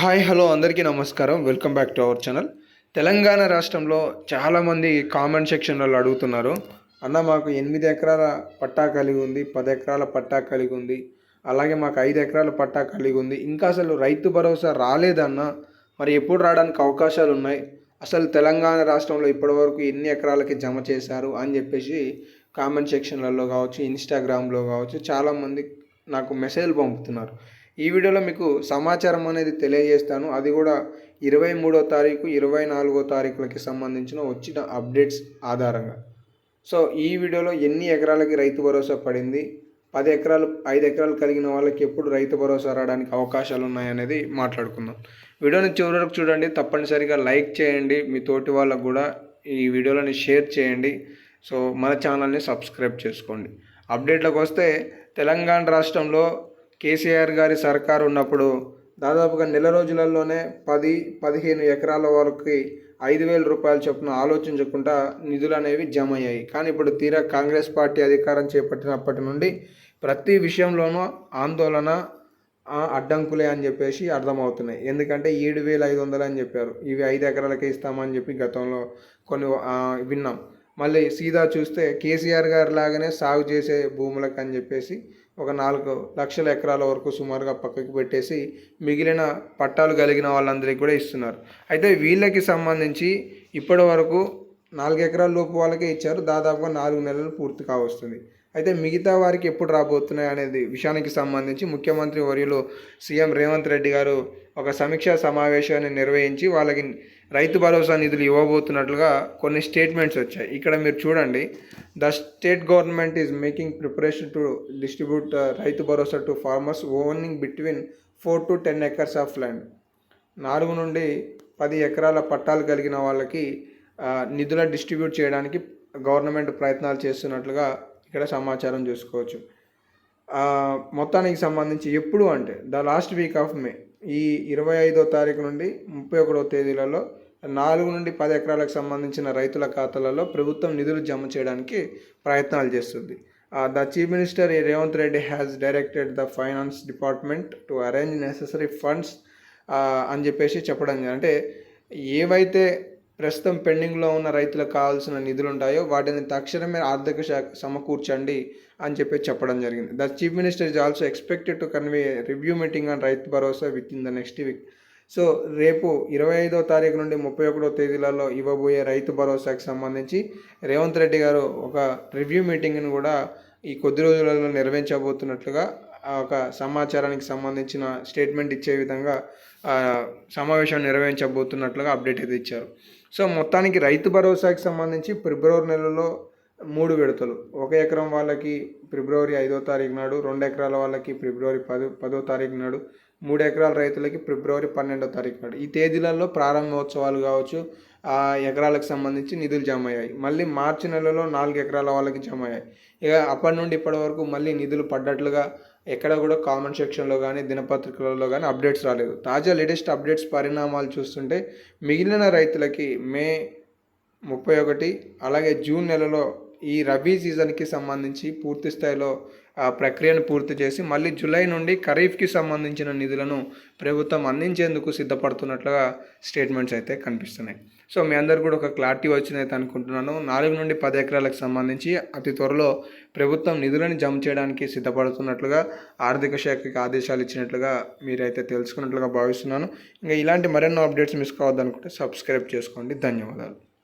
Hi hello అందరికీ నమస్కారం. Welcome back to our channel. Telangana రాష్ట్రంలో చాలామంది కామెంట్ సెక్షన్లలో అడుగుతున్నారు, అన్న మాకు 8 ఎకరాల పట్టా కలిగి ఉంది, 10 ఎకరాల పట్టా కలిగి ఉంది, అలాగే మాకు 5 ఎకరాల పట్టా కలిగి ఉంది, ఇంకా అసలు రైతు భరోసా రాలేదన్న, మరి ఎప్పుడు రావడానికి అవకాశాలు ఉన్నాయి, అసలు తెలంగాణ రాష్ట్రంలో ఇప్పటివరకు ఎన్ని ఎకరాలకి జమ చేశారు అని చెప్పేసి కామెంట్ సెక్షన్లలో కావచ్చు, ఇన్స్టాగ్రామ్లో కావచ్చు చాలామంది నాకు మెసేజ్లు పంపుతున్నారు. ఈ వీడియోలో మీకు సమాచారం అనేది తెలియజేస్తాను. అది కూడా 23వ తారీఖు 24వ తారీఖులకి సంబంధించిన వచ్చిన అప్డేట్స్ ఆధారంగా. సో ఈ వీడియోలో ఎన్ని ఎకరాలకి రైతు భరోసా పడింది, 10 ఎకరాలు 5 ఎకరాలు కలిగిన వాళ్ళకి ఎప్పుడు రైతు భరోసా రావడానికి అవకాశాలు ఉన్నాయనేది మాట్లాడుకుందాం. వీడియోని చివరి వరకు చూడండి, తప్పనిసరిగా లైక్ చేయండి, మీ తోటి వాళ్ళకు కూడా ఈ వీడియోలని షేర్ చేయండి. సో మన ఛానల్ని సబ్స్క్రైబ్ చేసుకోండి. అప్డేట్లకు వస్తే, తెలంగాణ రాష్ట్రంలో కేసీఆర్ గారి సర్కారు ఉన్నప్పుడు దాదాపుగా నెల రోజులలోనే 10-15 ఎకరాల వరకు 5,000 రూపాయల చొప్పున ఆలోచించకుండా నిధులు అనేవి జమ అయ్యాయి. కానీ ఇప్పుడు తీరా కాంగ్రెస్ పార్టీ అధికారం చేపట్టినప్పటి నుండి ప్రతి విషయంలోనూ ఆందోళన, అడ్డంకులే అని చెప్పేసి అర్థమవుతున్నాయి. ఎందుకంటే 7,500 అని చెప్పారు, ఇవి 5 ఎకరాలకే ఇస్తామని చెప్పి గతంలో కొన్ని విన్నాం. మళ్ళీ సీదా చూస్తే కేసీఆర్ గారి లాగానే సాగు చేసే భూములకు అని చెప్పేసి ఒక 4 లక్షల ఎకరాల వరకు సుమారుగా పక్కకి పెట్టేసి మిగిలిన పట్టాలు కలిగిన వాళ్ళందరికీ కూడా ఇస్తున్నారు. అయితే వీళ్ళకి సంబంధించి ఇప్పటి వరకు 4 ఎకరాల లోపు వాళ్ళకే ఇచ్చారు, దాదాపుగా 4 నెలలు పూర్తి కావస్తుంది. అయితే మిగతా వారికి ఎప్పుడు రాబోతున్నాయి అనేది విషయానికి సంబంధించి ముఖ్యమంత్రి వర్యులు సీఎం రేవంత్ రెడ్డి గారు ఒక సమీక్షా సమావేశాన్ని నిర్వహించి వాళ్ళకి రైతు భరోసా నిధులు ఇవ్వబోతున్నట్లుగా కొన్ని స్టేట్మెంట్స్ వచ్చాయి. ఇక్కడ మీరు చూడండి, the state government is making preparation to distribute Rythu Bharosa to farmers owning between 4 to 10 acres of land. 4 నుండి 10 ఎకరాల పట్టాలు కలిగిన వాళ్ళకి నిధుల డిస్ట్రిబ్యూట్ చేయడానికి గవర్నమెంట్ ప్రయత్నాలు చేస్తున్నట్లుగా ఇక్కడ సమాచారం చూసుకోవచ్చు. మొత్తానికి సంబంధించి ఎప్పుడు అంటే the last week of May, ఈ 25వ తారీఖు నుండి 31వ తేదీలలో 4 నుండి 10 ఎకరాలకు సంబంధించిన రైతుల ఖాతాలలో ప్రభుత్వం నిధులు జమ చేయడానికి ప్రయత్నాలు చేస్తుంది. The chief minister Revanth Reddy has directed the finance department to arrange necessary funds అని చెప్పేసి చెప్పడం. అంటే ఏవైతే ప్రస్తుతం పెండింగ్లో ఉన్న రైతులకు కావాల్సిన నిధులు ఉంటాయో వాటిని తక్షణమే ఆర్థిక శాఖ సమకూర్చండి అని చెప్పడం జరిగింది. The chief minister is also expected to convey review meeting on Rythu Bharosa with in the next week. So రేపు 25వ తారీఖు నుండి 31వ తేదీలలో ఇవ్వబోయే రైతు భరోసాకి సంబంధించి రేవంత్ రెడ్డి గారు ఒక రివ్యూ మీటింగ్ను కూడా ఈ కొద్ది రోజులలో నిర్వహించబోతున్నట్లుగా ఒక సమాచారానికి సంబంధించిన స్టేట్మెంట్ ఇచ్చే విధంగా సమావేశం నిర్వహించబోతున్నట్లుగా అప్డేట్ అయితే ఇచ్చారు. సో మొత్తానికి రైతు భరోసాకి సంబంధించి ఫిబ్రవరి నెలలో 3 విడతలు, 1 ఎకరం వాళ్ళకి ఫిబ్రవరి 5వ తారీఖు నాడు, 2 ఎకరాల వాళ్ళకి ఫిబ్రవరి 10వ తారీఖు నాడు, 3 ఎకరాల రైతులకి ఫిబ్రవరి 12వ తారీఖు నాడు, ఈ తేదీలలో ప్రారంభోత్సవాలు కావచ్చు ఆ ఎకరాలకు సంబంధించి నిధులు జమ అయ్యాయి. మళ్ళీ మార్చి నెలలో 4 ఎకరాల వాళ్ళకి జమ అయ్యాయి. ఇక అప్పటి నుండి ఇప్పటి వరకు మళ్ళీ నిధులు పడ్డట్లుగా ఎక్కడ కూడా కామెంట్ సెక్షన్లో కానీ దినపత్రికలలో కానీ అప్డేట్స్ రాలేదు. తాజా లేటెస్ట్ అప్డేట్స్ పరిణామాలు చూస్తుంటే మిగిలిన రైతులకి మే 31 అలాగే జూన్ నెలలో ఈ రబీ సీజన్కి సంబంధించి పూర్తి స్థాయిలో ప్రక్రియను పూర్తి చేసి మళ్ళీ జూలై నుండి ఖరీఫ్కి సంబంధించిన నిధులను ప్రభుత్వం అందించేందుకు సిద్ధపడుతున్నట్లుగా స్టేట్మెంట్స్ అయితే కనిపిస్తున్నాయి. సో మీ అందరు కూడా ఒక క్లారిటీ వచ్చిందైతే అనుకుంటున్నాను. 4 నుండి 10 ఎకరాలకు సంబంధించి అతి త్వరలో ప్రభుత్వం నిధులను జమ చేయడానికి సిద్ధపడుతున్నట్లుగా ఆర్థిక శాఖకి ఆదేశాలు ఇచ్చినట్లుగా మీరైతే తెలుసుకున్నట్లుగా భావిస్తున్నాను. ఇంకా ఇలాంటి మరెన్నో అప్డేట్స్ మిస్ కావద్దనుకుంటే సబ్స్క్రైబ్ చేసుకోండి. ధన్యవాదాలు.